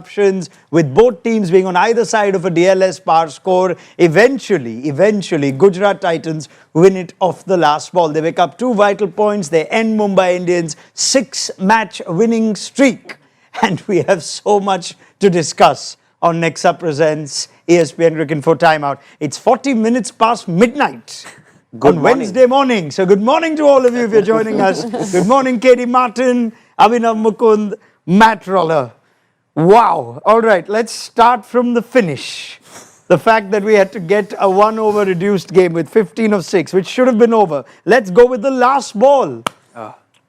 options, with both teams being on either side of a DLS par score. Eventually, Gujarat Titans win it off the last ball. They wake up 2 vital points. They end Mumbai Indians' 6-match winning streak. And we have so much to discuss on Nexa Presents ESPN Cricket for Timeout. It's 40 minutes past midnight. Wednesday morning. So good morning to all of you if you're joining us. Good morning, Katey Martin, Abhinav Mukund, Matt Roller. Wow. All right, let's start from the finish. The fact that we had to get a 1-over reduced game with 15 of 6, which should have been over. Let's go with the last ball.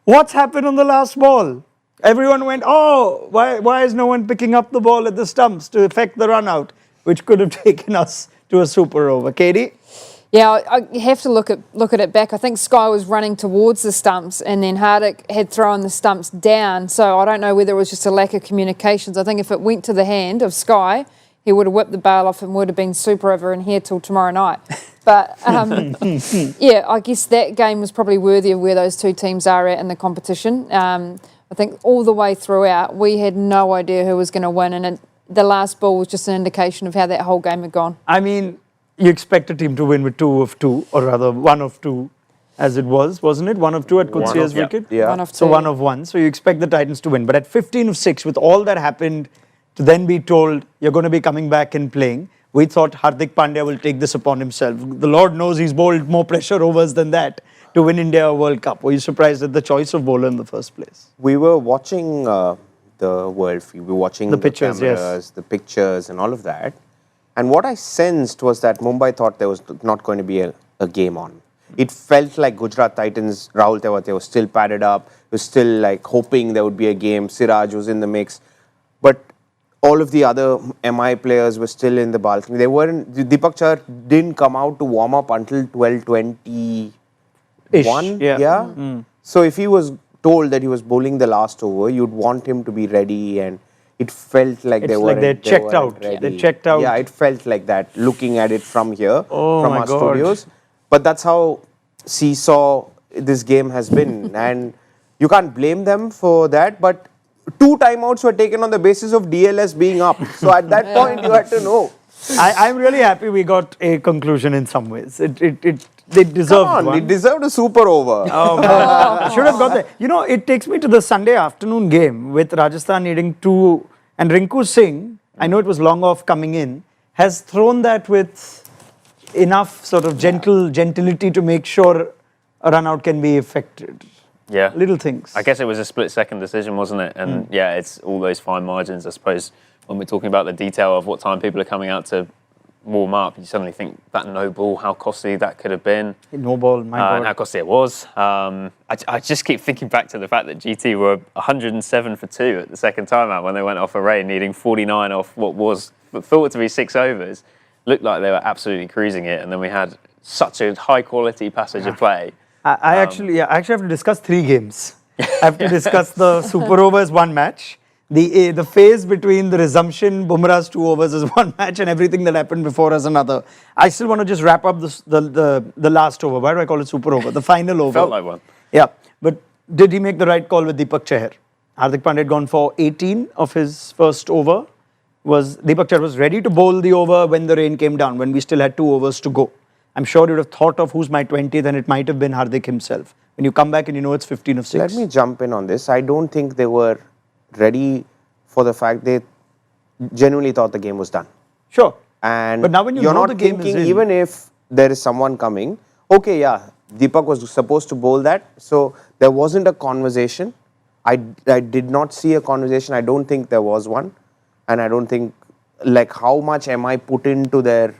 What's happened on the last ball? Everyone went, oh, why is no one picking up the ball at the stumps to effect the run out, which could have taken us to a super over. Katey? Yeah, I have to look at it back. I think Sky was running towards the stumps and then Hardik had thrown the stumps down. So I don't know whether it was just a lack of communications. I think if it went to the hand of Sky, he would have whipped the bail off and would have been super over in here till tomorrow night. But yeah, I guess that game was probably worthy of where those two teams are at in the competition. I think all the way throughout, we had no idea who was going to win. And the last ball was just an indication of how that whole game had gone. I mean, you expect a team to win with 2 of 2, or rather 1 of 2, as it was, wasn't it? 1 of 2 at Kutsia's wicket? Yeah. 1 of 2. So 1 of 1. So you expect the Titans to win. But at 15 of 6, with all that happened, to then be told you're going to be coming back and playing, we thought Hardik Pandya will take this upon himself. The Lord knows he's bowled more pressure overs than that to win India a World Cup. Were you surprised at the choice of bowler in the first place? We were watching the world feed. We were watching the pictures, cameras, yes. the pictures and all of that. And what I sensed was that Mumbai thought there was not going to be a game on. It felt like Gujarat Titans, Rahul Tewate was still padded up, was still like hoping there would be a game. Siraj was in the mix. But all of the other MI players were still in the balcony. They weren't, Deepak Chahar didn't come out to warm up until 12:21. Yeah. So if he was told that he was bowling the last over, you'd want him to be ready, and it felt like they checked out. They checked out. Yeah, it felt like that, looking at it from here, from our God. studios. But that's how seesaw this game has been. And you can't blame them for that. But 2 timeouts were taken on the basis of DLS being up. So at that point, you had to know. I'm really happy we got a conclusion in some ways. They deserved Come on, one. it deserved a super over. Oh, man. Should have got there. You know, it takes me to the Sunday afternoon game with Rajasthan needing 2. And Rinku Singh, I know it was long off coming in, has thrown that with enough sort of gentility to make sure a run out can be effected. Yeah. Little things. I guess it was a split-second decision, wasn't it? And yeah, it's all those fine margins. I suppose when we're talking about the detail of what time people are coming out to warm up, you suddenly think that no ball, how costly that could have been. No ball, my God. And how costly it was. I just keep thinking back to the fact that GT were 107 for 2 at the second time out when they went off a rain, needing 49 off what was thought to be 6 overs. Looked like they were absolutely cruising it, and then we had such a high-quality passage of play. I actually have to discuss 3 games. I have to discuss the super overs 1 match. The phase between the resumption, Bumrah's 2 overs is 1 match, and everything that happened before is another. I still want to just wrap up the last over. Why do I call it super over? The final over. Felt like one. Yeah, but did he make the right call with Deepak Chahar? Hardik Pandya had gone for 18 of his first over. Deepak Chahar was ready to bowl the over when the rain came down, when we still had 2 overs to go. I'm sure you'd have thought of who's my 20th, and it might have been Hardik himself. When you come back and you know it's 15 of 6. Let me jump in on this. I don't think they were ready for the fact they genuinely thought the game was done. Sure. And but now when you're know not the game thinking, is in, even if there is someone coming, okay, yeah, Deepak was supposed to bowl that, so there wasn't a conversation. I did not see a conversation. I don't think there was one. And I don't think, like, how much am I put into their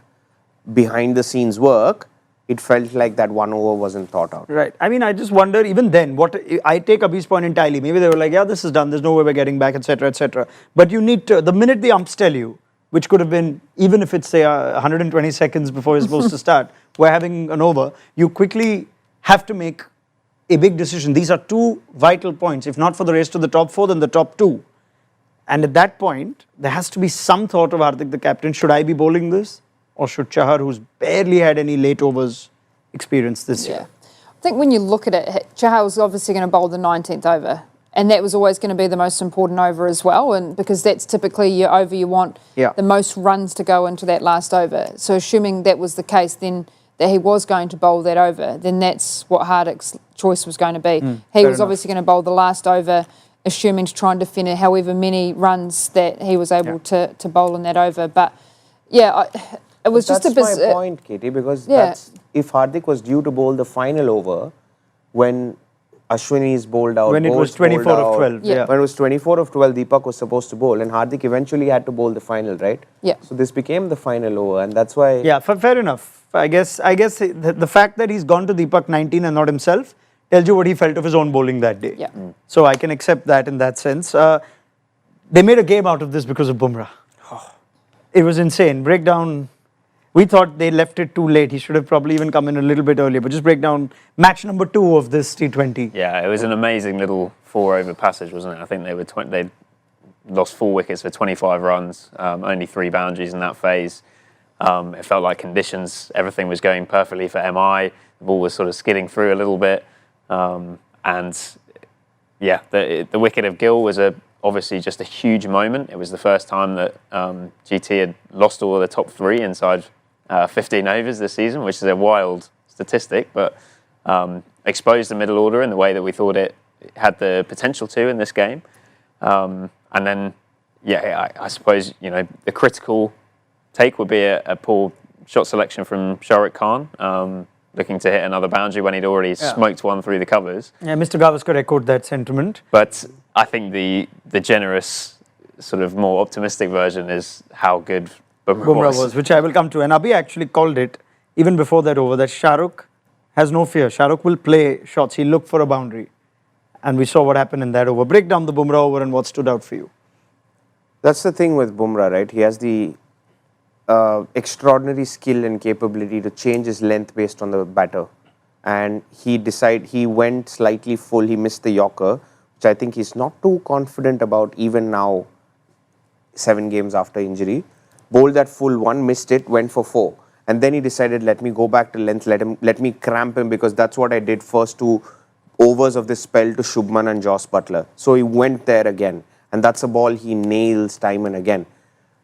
behind the scenes work, it felt like that 1 over wasn't thought out. Right. I mean, I just wonder, even then, what I take Abhi's point entirely. Maybe they were like, yeah, this is done. There's no way we're getting back, etc., etc. But you need to, the minute the umps tell you, which could have been, even if it's, say, 120 seconds before you're supposed to start, we're having an over, you quickly have to make a big decision. These are 2 vital points. If not for the race to the top 4, then the top 2. And at that point, there has to be some thought of Hardik, the captain. Should I be bowling this? Or should Chahar, who's barely had any late overs experience this year? I think when you look at it, Chahar was obviously going to bowl the 19th over. And that was always going to be the most important over as well, and because that's typically your over, you want the most runs to go into that last over. So assuming that was the case, then that he was going to bowl that over, then that's what Hardwick's choice was going to be. He was obviously going to bowl the last over, assuming to try and defend however many runs that he was able to bowl in that over. But it was just a bit. That's my point, Katie, because that's, if Hardik was due to bowl the final over when Ashwini is bowled out. When it was 24 of 12. Yeah. When it was 24 of 12, Deepak was supposed to bowl, and Hardik eventually had to bowl the final, right? Yeah. So this became the final over, and that's why. Yeah, fair enough. I guess the fact that he's gone to Deepak 19 and not himself tells you what he felt of his own bowling that day. Yeah. So I can accept that in that sense. They made a game out of this because of Bumrah. It was insane. Breakdown. We thought they left it too late. He should have probably even come in a little bit earlier. But just break down match number 2 of this T20. Yeah, it was an amazing little 4-over passage, wasn't it? I think they lost 4 wickets for 25 runs, only 3 boundaries in that phase. It felt like conditions, everything was going perfectly for MI. The ball was sort of skidding through a little bit. The wicket of Gill was obviously just a huge moment. It was the first time that GT had lost all of the top 3 inside 15 overs this season, which is a wild statistic, but exposed the middle order in the way that we thought it had the potential to in this game. I suppose, the critical take would be a poor shot selection from Shahrukh Khan, looking to hit another boundary when he'd already smoked one through the covers. Yeah, Mr. Gavaskar echoed that sentiment. But I think the generous, sort of more optimistic version is how good Bumrah was, which I will come to. And Abhi actually called it, even before that over, that Shahrukh has no fear. Shahrukh will play shots. He'll look for a boundary. And we saw what happened in that over. Break down the Bumrah over and what stood out for you. That's the thing with Bumrah, right? He has the extraordinary skill and capability to change his length based on the batter. And he went slightly full. He missed the Yorker, which I think he's not too confident about even now, 7 games after injury. Bowled that full one, missed it, went for 4. And then he decided, let me go back to length, let me cramp him, because that's what I did first 2 overs of this spell to Shubman and Joss Butler. So he went there again. And that's a ball he nails time and again.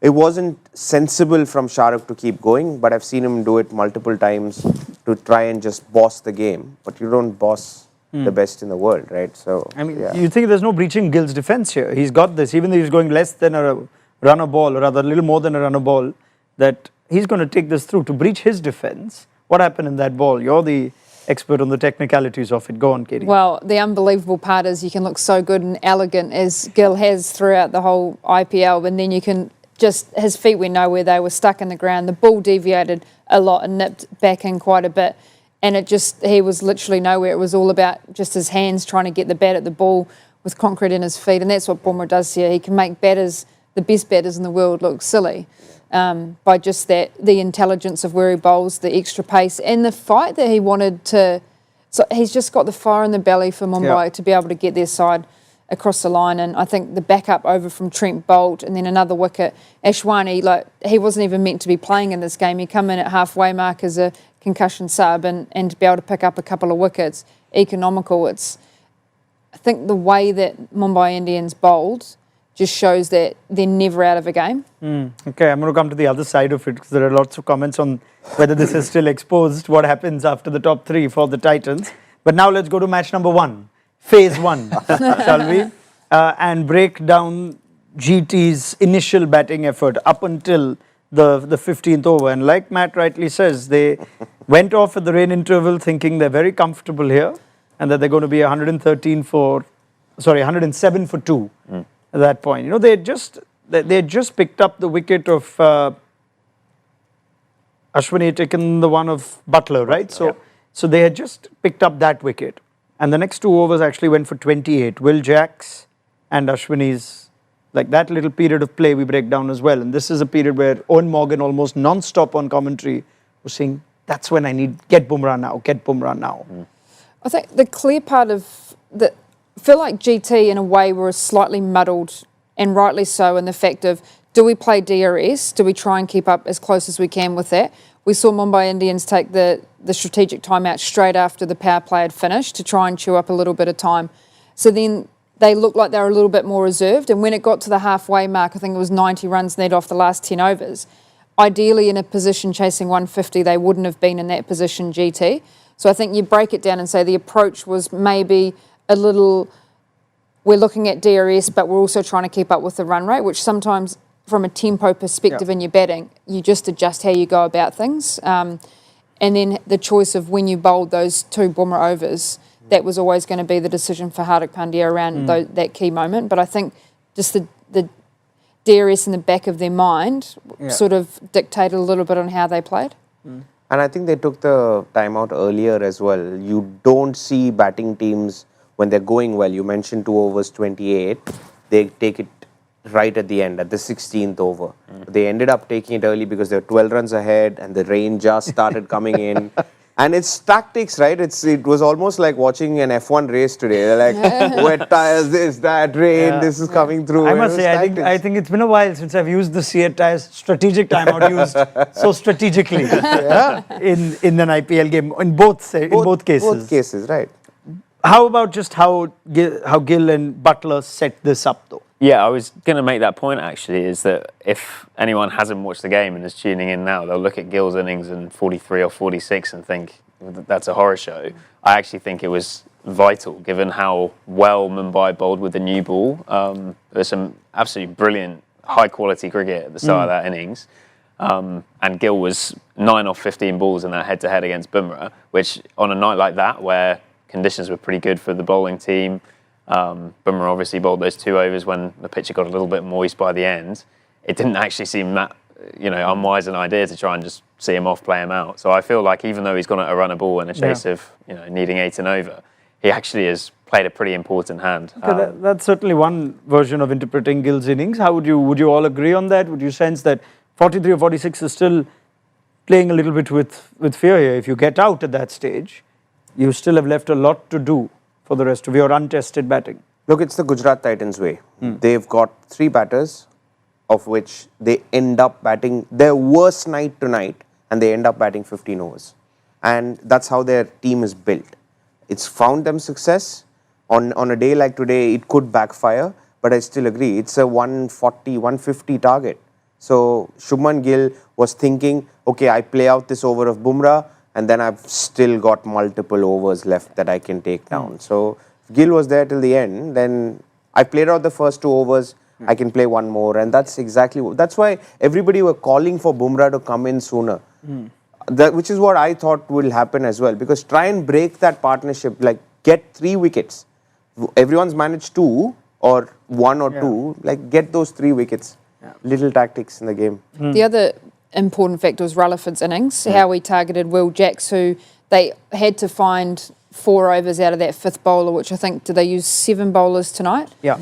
It wasn't sensible from Shahrukh to keep going, but I've seen him do it multiple times to try and just boss the game. But you don't boss the best in the world, right? So, I mean, you think there's no breaching Gill's defense here. He's got this, even though he's going less than a runner ball, or rather a little more than a runner ball, that he's going to take this through to breach his defense. What happened in that ball? You're the expert on the technicalities of it. Go on, Katie. Well, the unbelievable part is you can look so good and elegant as Gill has throughout the whole IPL, and then you can just, his feet went nowhere. They were stuck in the ground. The ball deviated a lot and nipped back in quite a bit. And he was literally nowhere. It was all about just his hands trying to get the bat at the ball with concrete in his feet. And that's what Bumrah does here. He can make batters, the best batters in the world, look silly by just the intelligence of where he bowls, the extra pace, and the fight that he wanted to. So he's just got the fire in the belly for Mumbai to be able to get their side across the line. And I think the backup over from Trent Bolt and then another wicket. Ashwani, he wasn't even meant to be playing in this game. He come in at halfway mark as a concussion sub and to be able to pick up a couple of wickets, economical. I think the way that Mumbai Indians bowled just shows that they're never out of a game. Okay, I'm going to come to the other side of it because there are lots of comments on whether this is still exposed, what happens after the top 3 for the Titans. But now let's go to match number 1, phase 1, shall we? And break down GT's initial batting effort up until the 15th over. And like Matt rightly says, they went off at the rain interval thinking they're very comfortable here and that they're going to be 107 for 2 at that point. You know, they had just picked up the wicket of Ashwini had taken the one of Butler, right? So they had just picked up that wicket. And the next 2 overs actually went for 28. Will Jacks and Ashwini's, like that little period of play we break down as well. And this is a period where Owen Morgan almost non-stop on commentary was saying, that's when I need, get Bumrah now. I think the clear part of the, I feel like GT in a way were slightly muddled, and rightly so, in the fact of, do we play DRS? Do we try and keep up as close as we can with that? We saw Mumbai Indians take the strategic timeout straight after the power play had finished to try and chew up a little bit of time. So then they looked like they were a little bit more reserved. And when it got to the halfway mark, I think it was 90 runs net off the last 10 overs. Ideally, in a position chasing 150, they wouldn't have been in that position GT. So I think you break it down and say the approach was maybe a little, we're looking at DRS, but we're also trying to keep up with the run rate, which sometimes from a tempo perspective in your batting, you just adjust how you go about things. And then the choice of when you bowled those 2 Bumrah overs, that was always going to be the decision for Hardik Pandya around that key moment. But I think just the DRS in the back of their mind sort of dictated a little bit on how they played. And I think they took the time out earlier as well. You don't see batting teams when they're going well. You mentioned 2 overs, 28. They take it right at the end, at the 16th over. They ended up taking it early because they were 12 runs ahead and the rain just started coming in. And it's tactics, right? It was almost like watching an F1 race today. They're like, wet tires, this, that, rain, this is coming through. I must say, I think it's been a while since I've used the Seat tires strategic timeout used so strategically in an IPL game in both cases. Both cases, right. How about just how Gill and Butler set this up, though? Yeah, I was going to make that point actually, is that if anyone hasn't watched the game and is tuning in now, they'll look at Gill's innings in 43 or 46 and think that's a horror show. I actually think it was vital, given how well Mumbai bowled with the new ball. There's some absolutely brilliant, high-quality cricket at the start of that innings. And Gill was 9 off 15 balls in that head-to-head against Bumrah, which on a night like that, where conditions were pretty good for the bowling team, Bumrah obviously bowled those 2 overs when the pitch got a little bit moist by the end. It didn't actually seem that, unwise an idea to try and just see him off, play him out. So I feel like even though he's gone at a run a ball in a chase of, needing 8 and over, he actually has played a pretty important hand. Okay, that's certainly one version of interpreting Gill's innings. How would you all agree on that? Would you sense that 43 or 46 is still playing a little bit with fear here? If you get out at that stage, you still have left a lot to do for the rest of your untested batting. Look, it's the Gujarat Titans way. They've got 3 batters, of which they end up batting their worst night tonight, and they end up batting 15 overs. And that's how their team is built. It's found them success. On a day like today, it could backfire, but I still agree. It's a 140, 150 target. So Shubman Gill was thinking, okay, I play out this over of Bumrah, and then I've still got multiple overs left that I can take down. So if Gill was there till the end, then I played out the first 2 overs, I can play 1 more, and that's why everybody were calling for Bumrah to come in sooner. Which is what I thought will happen as well, because try and break that partnership, like get 3 wickets. Everyone's managed 2 or 1 or 2, like get those 3 wickets. Little tactics in the game. The other important factor was Rutherford's innings, how he targeted Will Jacks, who they had to find 4 overs out of that 5th bowler, which I think, did they use 7 bowlers tonight? Yeah.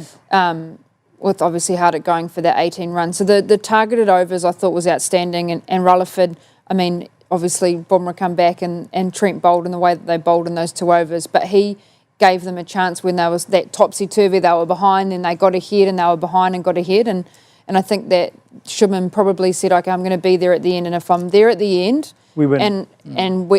With obviously Hardik going for that 18 runs. So the targeted overs I thought was outstanding, and Rutherford, I mean, obviously Bumrah come back and Trent bowled in the way that they bowled in those 2 overs, but he gave them a chance when there was that topsy-turvy, they were behind and they got ahead, and they were behind and got ahead, and I think that Shubman probably said, okay, I'm going to be there at the end, and if I'm there at the end, we win.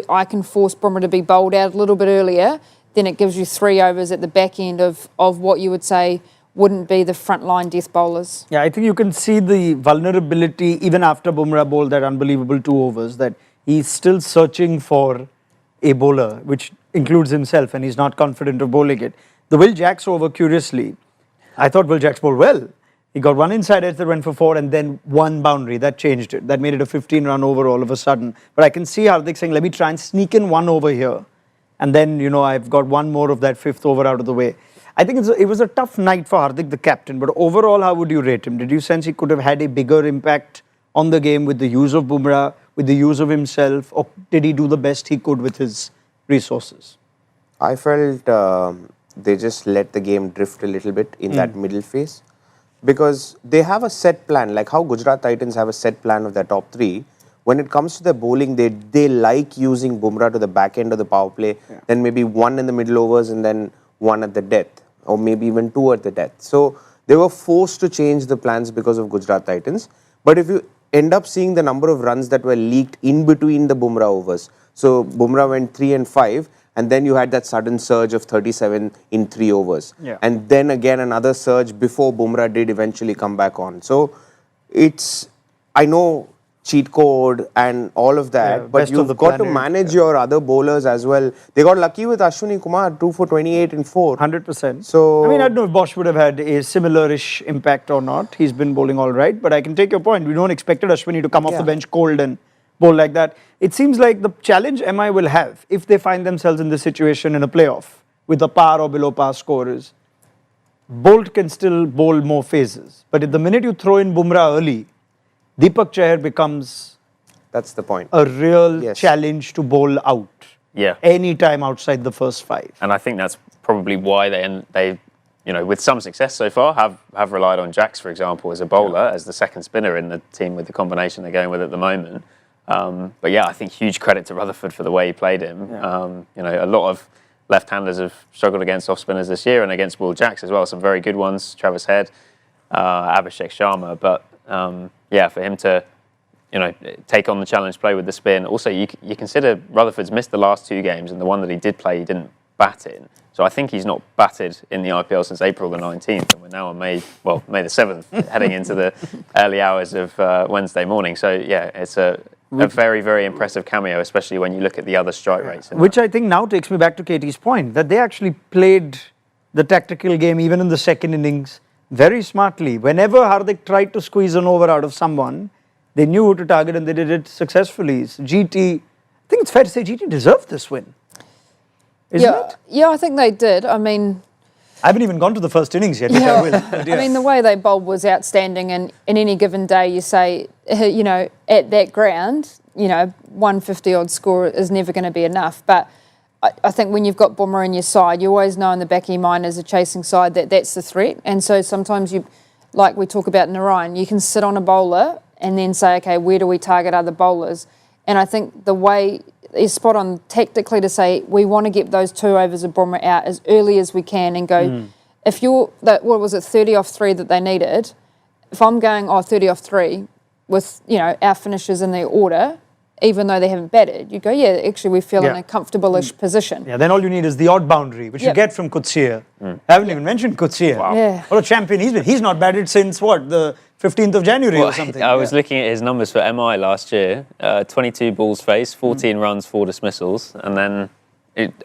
I can force Bumrah to be bowled out a little bit earlier, then it gives you 3 overs at the back end of what you would say wouldn't be the frontline death bowlers. Yeah, I think you can see the vulnerability even after Bumrah bowled that unbelievable 2 overs, that he's still searching for a bowler, which includes himself, and he's not confident of bowling it. The Will Jacks over, curiously, I thought Will Jacks bowled well. He got 1 inside edge that went for 4 and then 1 boundary. That changed it. That made it a 15-run over all of a sudden. But I can see Hardik saying, let me try and sneak in 1 over here. And then, I've got 1 more of that 5th over out of the way. I think it was a tough night for Hardik, the captain. But overall, how would you rate him? Did you sense he could have had a bigger impact on the game with the use of Bumrah, with the use of himself? Or did he do the best he could with his resources? I felt they just let the game drift a little bit in that middle phase. Because they have a set plan, like how Gujarat Titans have a set plan of their top 3. When it comes to their bowling, they like using Bumrah to the back end of the power play, then maybe 1 in the middle overs and then 1 at the death, or maybe even 2 at the death. So they were forced to change the plans because of Gujarat Titans. But if you end up seeing the number of runs that were leaked in between the Bumrah overs, so Bumrah went 3 and 5, and then you had that sudden surge of 37 in 3 overs. Yeah. And then again another surge before Bumrah did eventually come back on. So it's, I know, cheat code and all of that, Yeah, but best of you've the got to planet, manage your other bowlers as well. They got lucky with Ashwini Kumar, 2 for 28 in 4. 100%. So- I mean, I don't know if Bosch would have had a similar-ish impact or not. He's been bowling all right, but I can take your point. We don't expected Ashwini to come off the bench cold and bowl like that. It seems like the challenge MI will have if they find themselves in this situation in a playoff with a par or below par scorers. Bolt can still bowl more phases, but at the minute you throw in Bumrah early, Deepak Chahar becomes That's the point. a real Yes. challenge to bowl out. Yeah. Any time outside the first 5. And I think that's probably why they, you know, with some success so far, have relied on Jax, for example, as a bowler, as the second spinner in the team with the combination they're going with at the moment. But yeah, I think huge credit to Rutherford for the way he played him. You know, a lot of left-handers have struggled against off-spinners this year and against Will Jacks as well. Some very good ones, Travis Head, Abhishek Sharma. But yeah, for him to, you know, take on the challenge, play with the spin. Also, you consider Rutherford's missed the last 2 games, and the one that he did play, he didn't bat in. So I think he's not batted in the IPL since April the 19th, and we're now on May the 7th, heading into the early hours of Wednesday morning. So yeah, it's a very, very impressive cameo, especially when you look at the other strike rates. Which I think now takes me back to Katey's point, that they actually played the tactical game even in the second innings very smartly. Whenever Hardik tried to squeeze an over out of someone, they knew who to target and they did it successfully. So GT, I think it's fair to say GT deserved this win. Isn't it? Yeah, I think they did. I mean, I haven't even gone to the first innings yet, but I will. But I mean, the way they bowled was outstanding, and in any given day, you say, you know, at that ground, you know, 150 odd score is never going to be enough. But I think when you've got Bumrah in your side, you always know in the back of your mind as a chasing side that that's the threat. And so sometimes you, like we talk about Narayan, you can sit on a bowler and then say, okay, where do we target other bowlers? And I think the way is spot on tactically to say we want to get those 2 overs of Bumrah out as early as we can and go, if you're, what was it, 30 off 3 that they needed, if I'm going, 30 off 3 with, you know, our finishers in their order, even though they haven't batted, you go, yeah, actually we feel in a comfortable-ish position. Yeah, then all you need is the odd boundary, which you get from Kutsia. I haven't even mentioned Kutsia. Wow. Yeah. What a champion he's been. He's not batted since, what, the 15th of January or something. I was looking at his numbers for MI last year. 22 balls faced, 14 runs, 4 dismissals, and then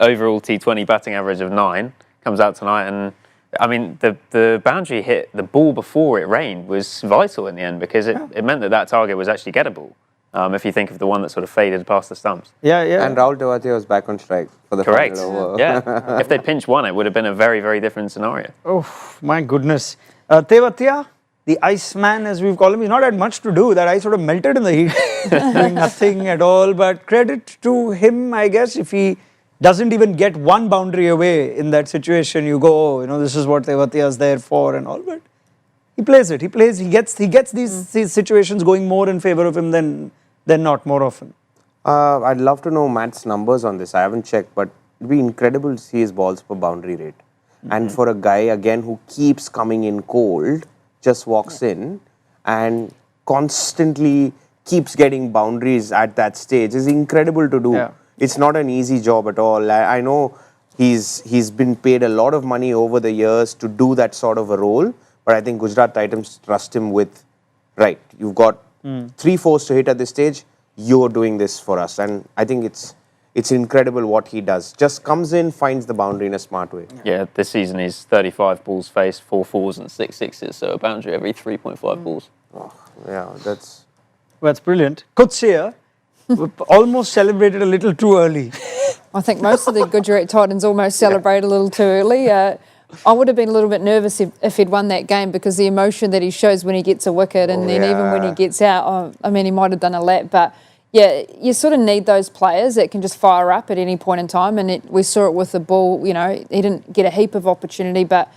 overall T20 batting average of 9 comes out tonight. And I mean, the boundary hit, the ball before it rained was vital in the end because it meant that target was actually gettable. If you think of the one that sort of faded past the stumps. Yeah, yeah. And Rahul Tewatia was back on strike for the Correct. final over. Yeah. If they pinched one, it would have been a very, very different scenario. Oh, my goodness. Tewatia, the Iceman, as we've called him, he's not had much to do. That ice sort of melted in the heat, doing nothing at all. But credit to him, I guess, if he doesn't even get one boundary away in that situation, you go, oh, you know, this is what Tewatia is there for and all. But he plays it. He gets these situations going more in favour of him than not more often. I'd love to know Matt's numbers on this. I haven't checked, but it'd be incredible to see his balls per boundary rate. And for a guy, again, who keeps coming in cold, just walks in and constantly keeps getting boundaries at that stage is incredible to do. Yeah. It's not an easy job at all. I know he's been paid a lot of money over the years to do that sort of a role, but I think Gujarat Titans trust him with, right, you've got 3/4 to hit at this stage, you're doing this for us. And I think it's incredible what he does. Just comes in, finds the boundary in a smart way. Yeah, this season he's 35 balls faced, 4 4s and 6 6s, so a boundary every 3.5 balls. Oh, yeah, that's... That's brilliant. Kutsia almost celebrated a little too early. I think most of the Gujarat Titans almost celebrate a little too early. I would have been a little bit nervous if he'd won that game because the emotion that he shows when he gets a wicket and then even when he gets out, I mean, he might have done a lap, but yeah, you sort of need those players that can just fire up at any point in time. And we saw it with the ball, you know, he didn't get a heap of opportunity, but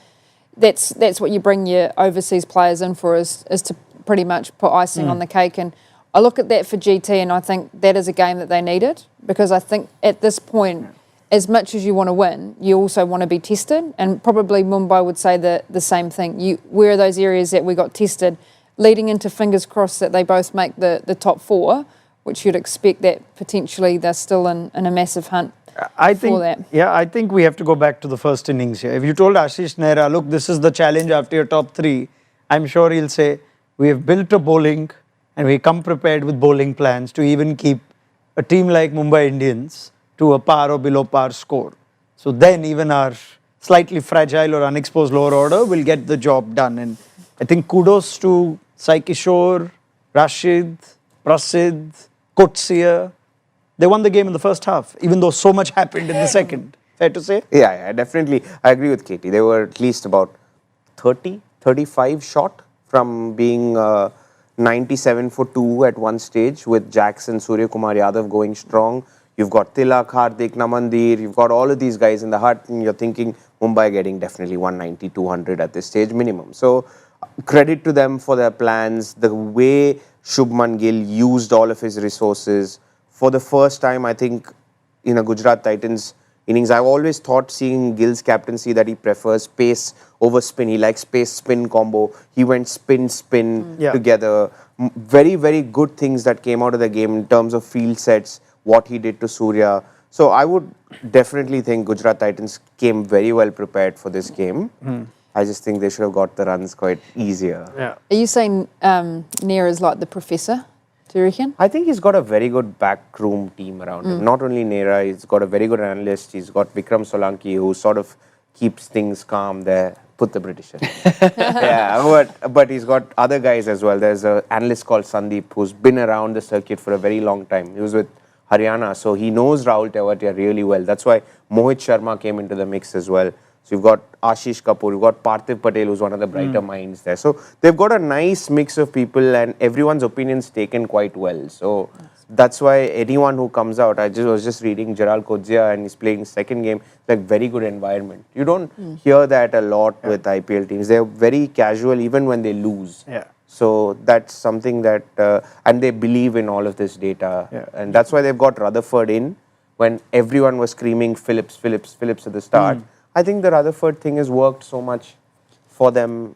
that's what you bring your overseas players in for is to pretty much put icing on the cake. And I look at that for GT and I think that is a game that they needed because I think at this point, as much as you want to win, you also want to be tested. And probably Mumbai would say the same thing. Where are those areas that we got tested, leading into fingers crossed that they both make the top 4, which you'd expect that potentially they're still in a massive hunt. I think, that. I think we have to go back to the first innings here. If you told Ashish Nehra, look, this is the challenge after your top three, I'm sure he'll say, we have built a bowling and we come prepared with bowling plans to even keep a team like Mumbai Indians to a par or below par score. So then even our slightly fragile or unexposed lower order will get the job done. And I think kudos to Sai Kishore, Rashid, Prasidh, Kotsia. They won the game in the first half, even though so much happened in the second. Fair to say? Yeah, definitely. I agree with Katey. They were at least about 30, 35 short from being 97 for 2 at one stage with Jackson, Surya Kumar Yadav going strong. You've got Tilak, Hardik, Namandir. You've got all of these guys in the hut, and you're thinking Mumbai getting definitely 190, 200 at this stage minimum. So credit to them for their plans. The way Shubman Gill used all of his resources. For the first time, I think, in a Gujarat Titans innings, I've always thought seeing Gill's captaincy that he prefers pace over spin. He likes pace-spin combo. He went spin-spin together. Very, very good things that came out of the game in terms of field sets, what he did to Surya. So I would definitely think Gujarat Titans came very well prepared for this game. I just think they should have got the runs quite easier. Yeah. Are you saying Nehra's like the professor? Do you reckon? I think he's got a very good backroom team around him. Not only Nehra, he's got a very good analyst. He's got Vikram Solanki, who sort of keeps things calm there. Put the British in. Yeah, but he's got other guys as well. There's an analyst called Sandeep who's been around the circuit for a very long time. He was with Haryana, so he knows Rahul Tewatia really well. That's why Mohit Sharma came into the mix as well. So you've got Ashish Kapoor, you've got Parthiv Patel, who's one of the brighter minds there. So they've got a nice mix of people, and everyone's opinions taken quite well. So that's why anyone who comes out, was just reading Gerald Kodzia and he's playing second game, like very good environment. You don't hear that a lot with IPL teams. They're very casual even when they lose. Yeah. So that's something that, and they believe in all of this data. Yeah. And that's why they've got Rutherford in when everyone was screaming Phillips at the start. I think the Rutherford thing has worked so much for them,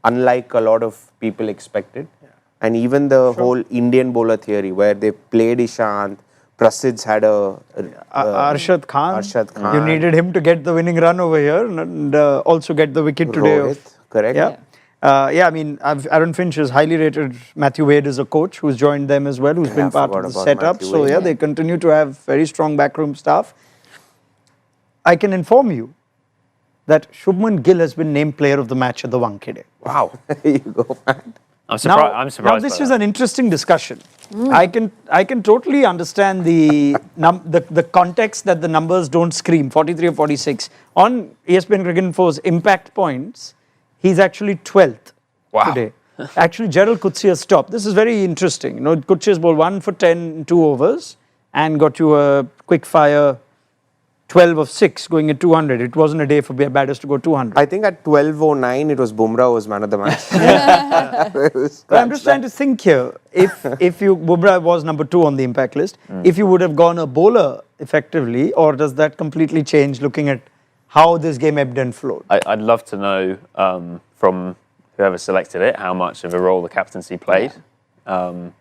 unlike a lot of people expected. Yeah. And even the whole Indian bowler theory where they played Ishant, Prasidh's had Arshad Khan. Arshad Khan. You needed him to get the winning run over here and also get the wicket today. Rohit, correct. Yeah. I mean, Aaron Finch has highly rated Matthew Wade as a coach who's joined them as well, who's been part of the setup. Matthew So, Wade. they continue to have very strong backroom staff. I can inform you that Shubman Gill has been named player of the match at the Wankhede. Wow. You go, man. I'm surprised. Now this is an interesting discussion. I can totally understand the context that the numbers don't scream, 43 or 46. On ESPN Cricket Info's impact points, he's actually 12th today. Actually, Gerald Kutsia's top. This is very interesting. You know, Kutsia's bowled 1 for 10 in 2 overs and got you a quick fire 12 of 6 going at 200. It wasn't a day for batters to go 200. I think at 12:09 it was Bumrah who was man of the match. But I'm just trying to think here. If Bumrah was number 2 on the impact list, if you would have gone a bowler effectively, or does that completely change looking at how this game ebbed and flowed? I'd love to know from whoever selected it how much of a role the captaincy played,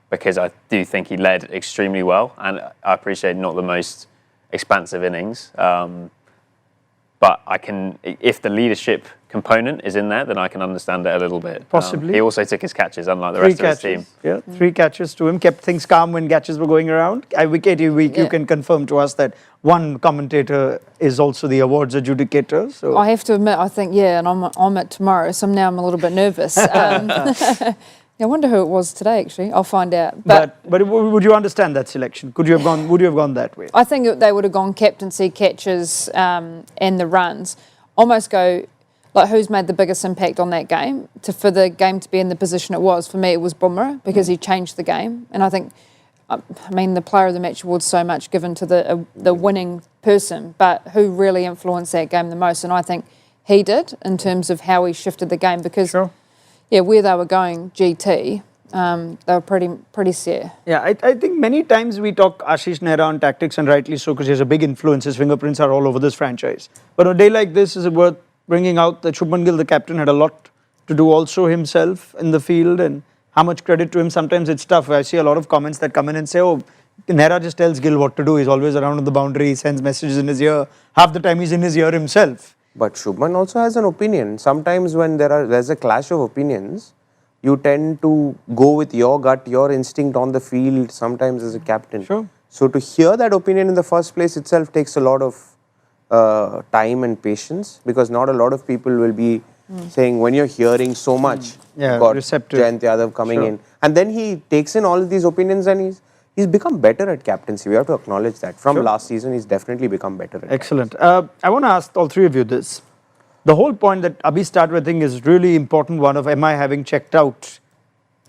because I do think he led extremely well, and I appreciate not the most expansive innings, but I can, if the leadership component is in there, then I can understand it a little bit. Possibly. He also took his catches, unlike the rest of his team. Yeah, 3 catches to him, kept things calm when catches were going around. Wicket week, you can confirm to us that one commentator is also the awards adjudicator. So I have to admit, I think, and I'm at tomorrow, so now I'm a little bit nervous. I wonder who it was today, actually. I'll find out. But would you understand that selection? Would you have gone that way? I think they would have gone captaincy, catches, and the runs. Almost go, like, who's made the biggest impact on that game? For the game to be in the position it was, for me, it was Bumrah, because he changed the game. And I think, the player of the match award's so much given to the winning person, but who really influenced that game the most? And I think he did, in terms of how he shifted the game, because... Sure. Yeah, where they were going, GT, they were pretty set. Yeah, I think many times we talk Ashish Nehra on tactics, and rightly so, because he has a big influence. His fingerprints are all over this franchise. But on a day like this, is it worth bringing out that Shubman Gill, the captain, had a lot to do also himself in the field, and how much credit to him? Sometimes it's tough. I see a lot of comments that come in and say, oh, Nehra just tells Gill what to do. He's always around on the boundary, sends messages in his ear. Half the time he's in his ear himself. But Shubman also has an opinion. Sometimes when there's a clash of opinions, you tend to go with your gut, your instinct on the field, sometimes as a captain. Sure. So to hear that opinion in the first place itself takes a lot of time and patience, because not a lot of people will be saying, when you're hearing so much, Yeah, got receptive. Jayant Yadav coming in. And then he takes in all of these opinions and he's become better at captaincy. We have to acknowledge that. From last season, he's definitely become better at Excellent. I want to ask all three of you this. The whole point that Abhi started with, I think, is really important one of am I having checked out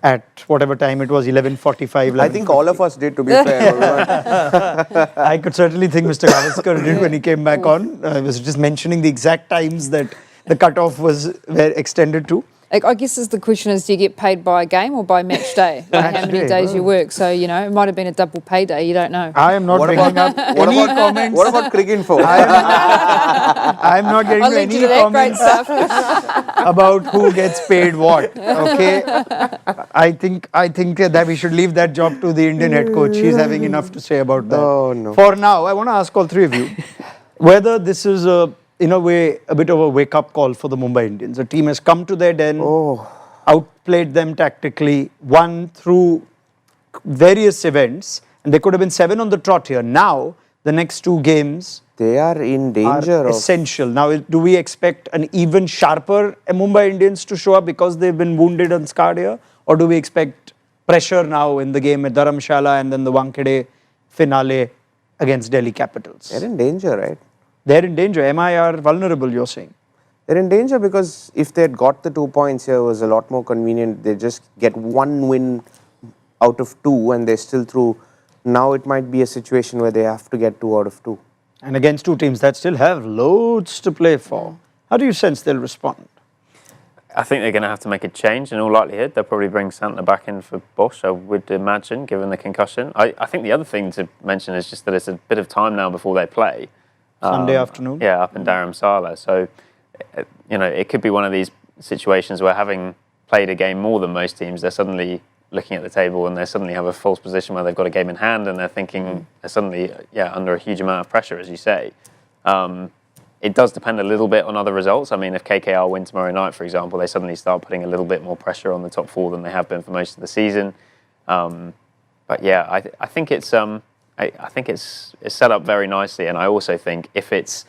at whatever time it was, 11:45. I think all of us did, to be fair. I could certainly think Mr. Gavaskar did when he came back on. I was just mentioning the exact times that the cutoff were extended to. I guess the question is, do you get paid by a game or by match day? Like how many days you work. So, you know, it might have been a double payday. You don't know. I am not bringing up any comments. What about cricket for? I am not getting I'll to lead you any to that great comments stuff. about who gets paid what. Okay, I think that we should leave that job to the Indian head coach. He's having enough to say about that. Oh, no. For now, I want to ask all three of you whether this is in a way a bit of a wake-up call for the Mumbai Indians. The team has come to their den, outplayed them tactically, won through various events, and they could have been 7 on the trot here. Now, the next 2 games They are in danger are of... essential. Now, do we expect an even sharper Mumbai Indians to show up because they've been wounded and scarred here? Or do we expect pressure now in the game at Dharamshala and then the Wankhede finale against Delhi Capitals? They're in danger, right? They're in danger. MI are vulnerable, you're saying? They're in danger because if they'd got the 2 points here, it was a lot more convenient. They just get 1 win out of 2 and they're still through. Now it might be a situation where they have to get 2 out of 2. And against 2 teams that still have loads to play for. How do you sense they'll respond? I think they're going to have to make a change in all likelihood. They'll probably bring Santner back in for Bosch, I would imagine, given the concussion. I think the other thing to mention is just that it's a bit of time now before they play. Sunday afternoon? Yeah, up in Dharamshala. So, you know, it could be one of these situations where having played a game more than most teams, they're suddenly looking at the table and they suddenly have a false position where they've got a game in hand and they're thinking they're suddenly, under a huge amount of pressure, as you say. It does depend a little bit on other results. I mean, if KKR win tomorrow night, for example, they suddenly start putting a little bit more pressure on the top 4 than they have been for most of the season. But yeah, I think it's set up very nicely, and I also think if it's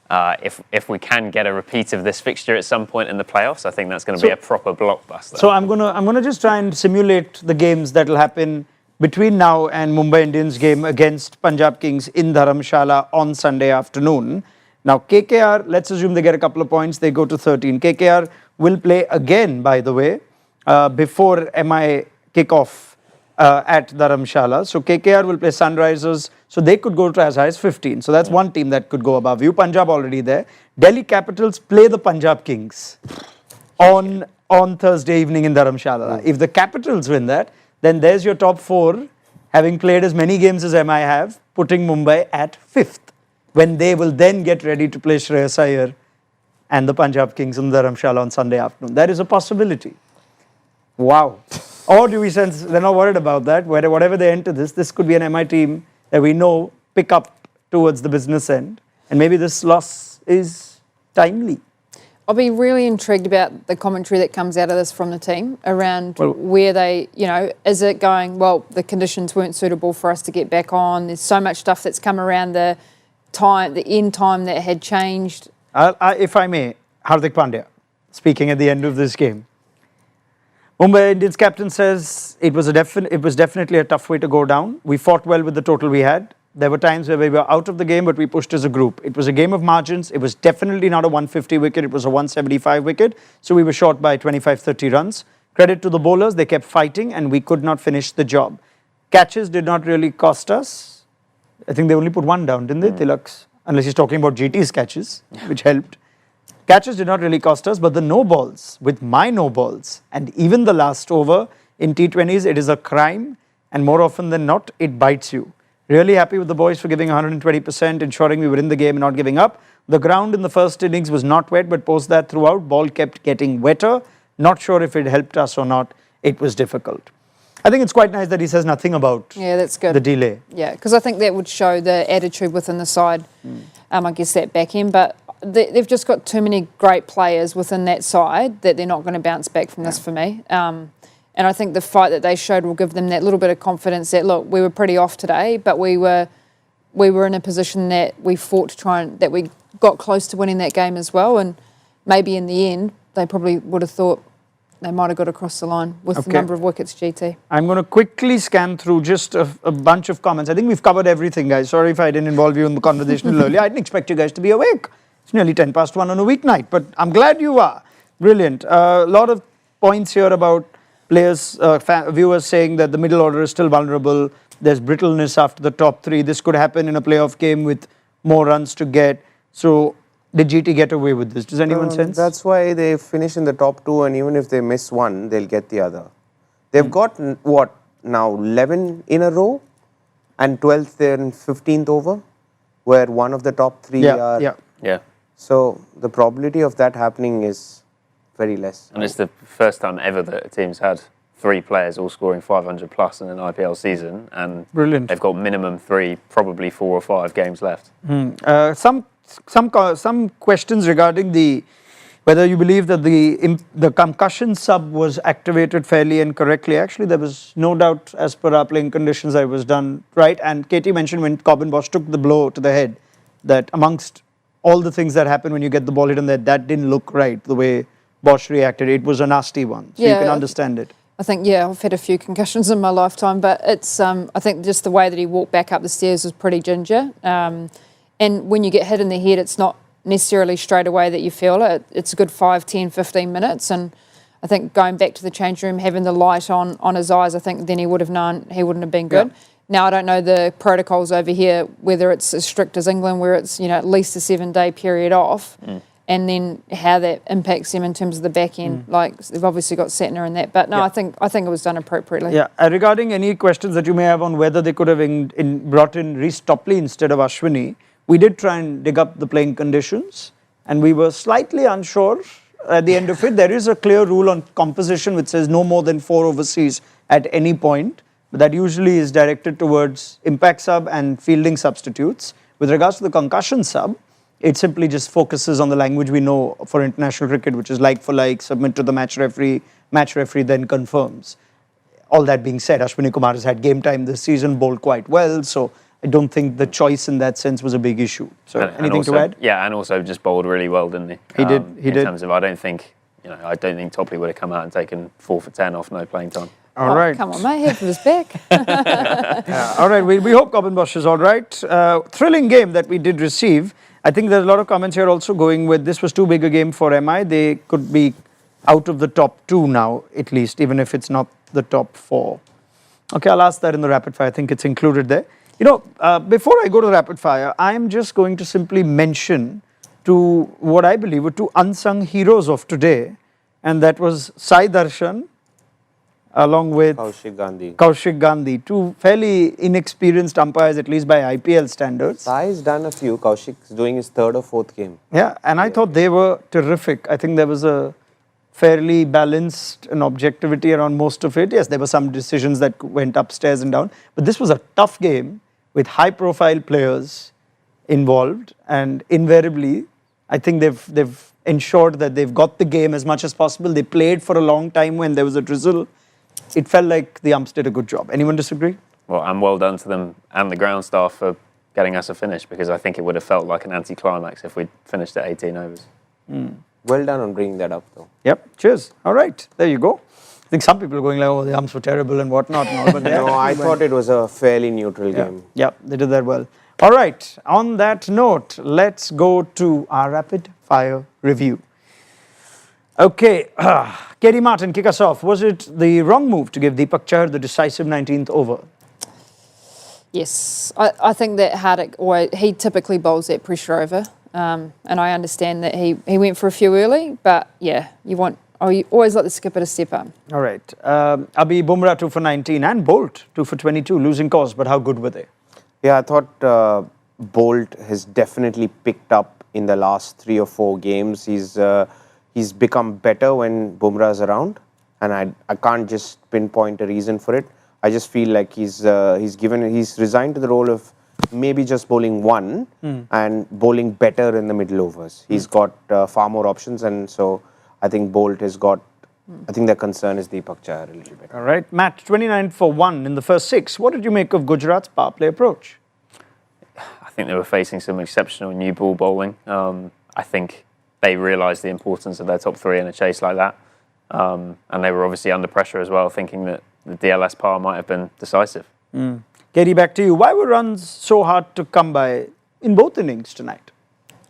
if we can get a repeat of this fixture at some point in the playoffs, I think that's going to be a proper blockbuster. So I'm gonna just try and simulate the games that will happen between now and Mumbai Indians game against Punjab Kings in Dharamshala on Sunday afternoon. Now KKR, let's assume they get a couple of points, they go to 13. KKR will play again, by the way, before MI kickoff at Dharamshala. So KKR will play Sunrisers, so they could go to as high as 15. So that's one team that could go above you. Punjab already there. Delhi Capitals play the Punjab Kings on Thursday evening in Dharamshala. If the Capitals win that, then there's your top 4, having played as many games as MI have, putting Mumbai at 5th, when they will then get ready to play Shreyas Iyer and the Punjab Kings in Dharamshala on Sunday afternoon. That is a possibility. Wow. Or do we sense they're not worried about that? Whatever they enter this could be an MI team that we know pick up towards the business end. And maybe this loss is timely. I'll be really intrigued about the commentary that comes out of this from the team around where they, is it going, well, the conditions weren't suitable for us to get back on. There's so much stuff that's come around the end time that had changed. If I may, Hardik Pandya, speaking at the end of this game. Mumbai Indians captain says it was definitely a tough way to go down. We fought well with the total we had. There were times where we were out of the game, but we pushed as a group. It was a game of margins. It was definitely not a 150 wicket. It was a 175 wicket. So we were short by 25-30 runs. Credit to the bowlers. They kept fighting and we could not finish the job. Catches did not really cost us. I think they only put 1 down, didn't they, Tilak's? Unless he's talking about GT's catches, which helped. Catches did not really cost us, but the no balls, with my no balls, and even the last over in T20s, it is a crime, and more often than not, it bites you. Really happy with the boys for giving 120%, ensuring we were in the game and not giving up. The ground in the first innings was not wet, but post that throughout, ball kept getting wetter. Not sure if it helped us or not. It was difficult. I think it's quite nice that he says nothing about Yeah, that's good. the delay. Yeah, because I think that would show the attitude within the side. I guess that back end, but they've just got too many great players within that side that they're not going to bounce back from this for me. And I think the fight that they showed will give them that little bit of confidence that, look, we were pretty off today, but we were in a position that we fought to try and that we got close to winning that game as well. And maybe in the end, they probably would have thought they might have got across the line with the number of wickets, GT. I'm going to quickly scan through just a bunch of comments. I think we've covered everything, guys. Sorry if I didn't involve you in the conversation a little earlier. I didn't expect you guys to be awake. It's nearly 1 on a weeknight, but I'm glad you are. Brilliant. A lot of points here about players, viewers saying that the middle order is still vulnerable. There's brittleness after the top 3. This could happen in a playoff game with more runs to get. So, did GT get away with this? Does anyone sense? That's why they finish in the top 2, and even if they miss one, they'll get the other. They've got, what, now 11 in a row? And 12th and 15th over? Where one of the top 3 are... Yeah. So, the probability of that happening is very less. And it's the first time ever that a team's had 3 players all scoring 500 plus in an IPL season, and Brilliant. They've got minimum 3, probably 4 or 5 games left. Some questions regarding whether you believe that the concussion sub was activated fairly and correctly. Actually, there was no doubt as per our playing conditions that it was done right. And Katey mentioned when Corbin Bosch took the blow to the head that amongst all the things that happen when you get the ball hit on that didn't look right the way Bosch reacted. It was a nasty one, so you can understand it. I think, I've had a few concussions in my lifetime, but it's I think just the way that he walked back up the stairs was pretty ginger. And when you get hit in the head, it's not necessarily straight away that you feel it. It's a good 5, 10, 15 minutes. And I think going back to the change room, having the light on his eyes, I think then he would have known he wouldn't have been good. Yeah. Now, I don't know the protocols over here, whether it's as strict as England, where it's, at least a 7-day period off. And then how that impacts them in terms of the back end. Like, they've obviously got Satner in that. But no, I think it was done appropriately. Yeah. Regarding any questions that you may have on whether they could have brought in Reece Topley instead of Ashwini, we did try and dig up the playing conditions, and we were slightly unsure at the end of it. There is a clear rule on composition which says no more than 4 overseas at any point. But that usually is directed towards impact sub and fielding substitutes. With regards to the concussion sub, it simply just focuses on the language we know for international cricket, which is like for like, submit to the match referee then confirms. All that being said, Ashwini Kumar has had game time this season, bowled quite well, so I don't think the choice in that sense was a big issue. So anything to add? Yeah, and also just bowled really well, didn't he? He did. In terms of, I don't think Topley would have come out and taken 4 for 10 off no playing time. All right. Come on, mate, head for his back. All right, we hope Corbin Bosch is all right. Thrilling game that we did receive. I think there's a lot of comments here also going with this was too big a game for MI. They could be out of the top 2 now, at least, even if it's not the top 4. Okay, I'll ask that in the rapid fire. I think it's included there. Before I go to the rapid fire, I'm just going to simply mention to what I believe were 2 unsung heroes of today, and that was Sai Darshan along with Kaushik Gandhi, 2 fairly inexperienced umpires, at least by IPL standards. Sai's done a few. Kaushik's doing his 3rd or 4th game. Yeah, and I thought they were terrific. I think there was a fairly balanced and objectivity around most of it. Yes, there were some decisions that went upstairs and down, but this was a tough game with high-profile players involved, and invariably, I think they've ensured that they've got the game as much as possible. They played for a long time when there was a drizzle. It felt like the umps did a good job. Anyone disagree? Well, and well done to them and the ground staff for getting us a finish, because I think it would have felt like an anticlimax if we'd finished at 18 overs. Well done on bringing that up, though. Yep, cheers. All right, there you go. I think some people are going like, oh, the umps were terrible and whatnot. But no, I thought it was a fairly neutral game. Yep, they did that well. All right, on that note, let's go to our rapid fire review. Okay, Katey Martin, kick us off. Was it the wrong move to give Deepak Chahar the decisive 19th over? Yes, I think that Hardik, he typically bowls that pressure over. And I understand that he went for a few early, but yeah, you always like the skipper to step up. All right. Abhi Bumrah 2 for 19 and Bolt 2 for 22, losing cause, but how good were they? Yeah, I thought Bolt has definitely picked up in the last 3 or 4 games. He's become better when Bumrah is around, and I can't just pinpoint a reason for it. I just feel like he's resigned to the role of maybe just bowling one and bowling better in the middle overs. He's got far more options, and so I think Bolt has got. I think the concern is Deepak Chahar a little bit. All right, Matt, 29 for 1 in the first 6. What did you make of Gujarat's power play approach? I think they were facing some exceptional new ball bowling. I think they realised the importance of their top 3 in a chase like that. And they were obviously under pressure as well, thinking that the DLS power might have been decisive. Katie, back to you. Why were runs so hard to come by in both innings tonight?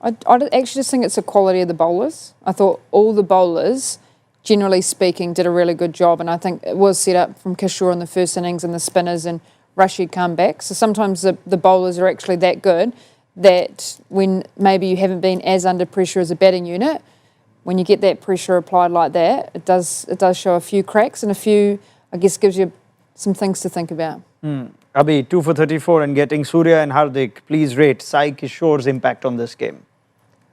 I actually just think it's the quality of the bowlers. I thought all the bowlers, generally speaking, did a really good job, and I think it was set up from Kishore in the first innings and the spinners and Rashid come back. So sometimes the bowlers are actually that good that when maybe you haven't been as under pressure as a batting unit, when you get that pressure applied like that, it does show a few cracks and a few, I guess, gives you some things to think about. Abhi, 2 for 34 and getting Surya and Hardik. Please rate Sai Kishore's impact on this game.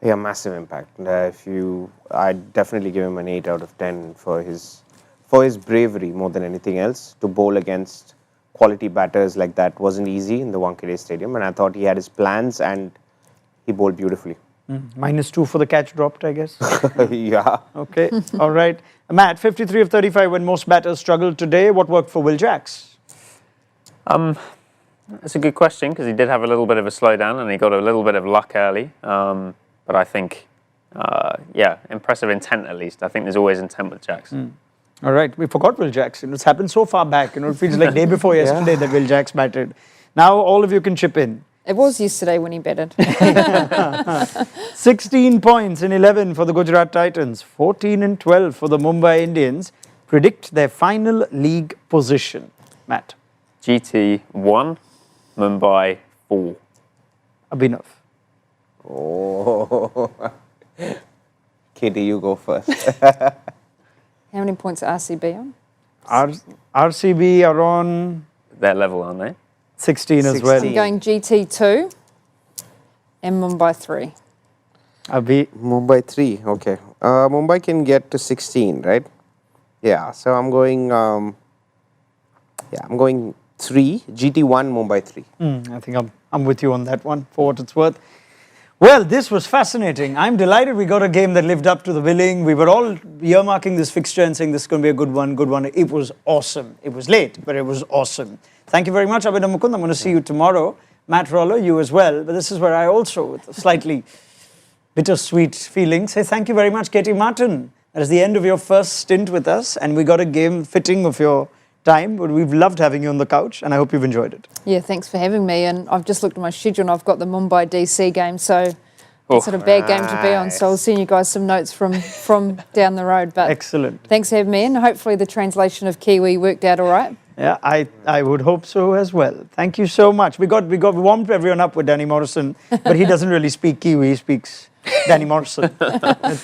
Yeah, massive impact. I'd definitely give him an 8 out of 10 for his bravery more than anything else. To bowl against quality batters like that wasn't easy in the Wankhede Stadium, and I thought he had his plans and he bowled beautifully. -2 for the catch dropped, I guess. Yeah. Okay, all right. Matt, 53 of 35 when most batters struggled today. What worked for Will Jacks? That's a good question, because he did have a little bit of a slowdown and he got a little bit of luck early. But I think, impressive intent at least. I think there's always intent with Jacks. All right, we forgot Will Jacks. It's happened so far back. It feels like day before yesterday that Will Jacks batted. Now all of you can chip in. It was yesterday when he batted. 16 points in 11 for the Gujarat Titans, 14 and 12 for the Mumbai Indians. Predict their final league position. Matt. GT 1, Mumbai 4. Abhinav. Oh. Katie, you go first. How many points are RCB on? RCB are on They're level, aren't they? 16 as well. I'm going GT 2 and Mumbai 3. Abhi. Mumbai 3, okay. Mumbai can get to 16, right? Yeah, so I'm going 3, GT1, Mumbai 3. I think I'm with you on that one, for what it's worth. Well, this was fascinating. I'm delighted we got a game that lived up to the billing. We were all earmarking this fixture and saying this is going to be a good one, good one. It was awesome. It was late, but it was awesome. Thank you very much, Abhinav Mukund. I'm going to see you tomorrow. Matt Roller, you as well. But this is where I also, with a slightly bittersweet feeling, say thank you very much, Katey Martin. That is the end of your first stint with us, and we got a game fitting of your time, but we've loved having you on the couch, and I hope you've enjoyed it. Yeah, thanks for having me. And I've just looked at my schedule and I've got the Mumbai DC game, so it's not a bad game to be on. So I'll send you guys some notes from down the road. But Excellent. thanks for having me, and hopefully the translation of Kiwi worked out all right. Yeah, I would hope so as well. Thank you so much. We warmed everyone up with Danny Morrison, but he doesn't really speak Kiwi, he speaks Danny Morrison.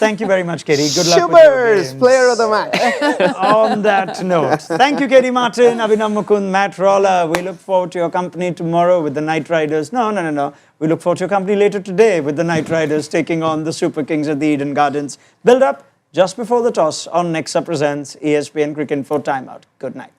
Thank you very much, Katie. Good luck with your games. Player of the match. On that note, thank you, Katey Martin, Abhinav Mukund, Matt Roller. We look forward to your company tomorrow with the Knight Riders. No. We look forward to your company later today with the Knight Riders taking on the Super Kings at the Eden Gardens. Build up just before the toss on Nexa Presents ESPN Cricket for Timeout. Good night.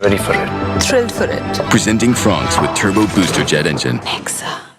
Ready for it. Thrilled for it. Presenting France with Turbo Booster Jet Engine. Nexa.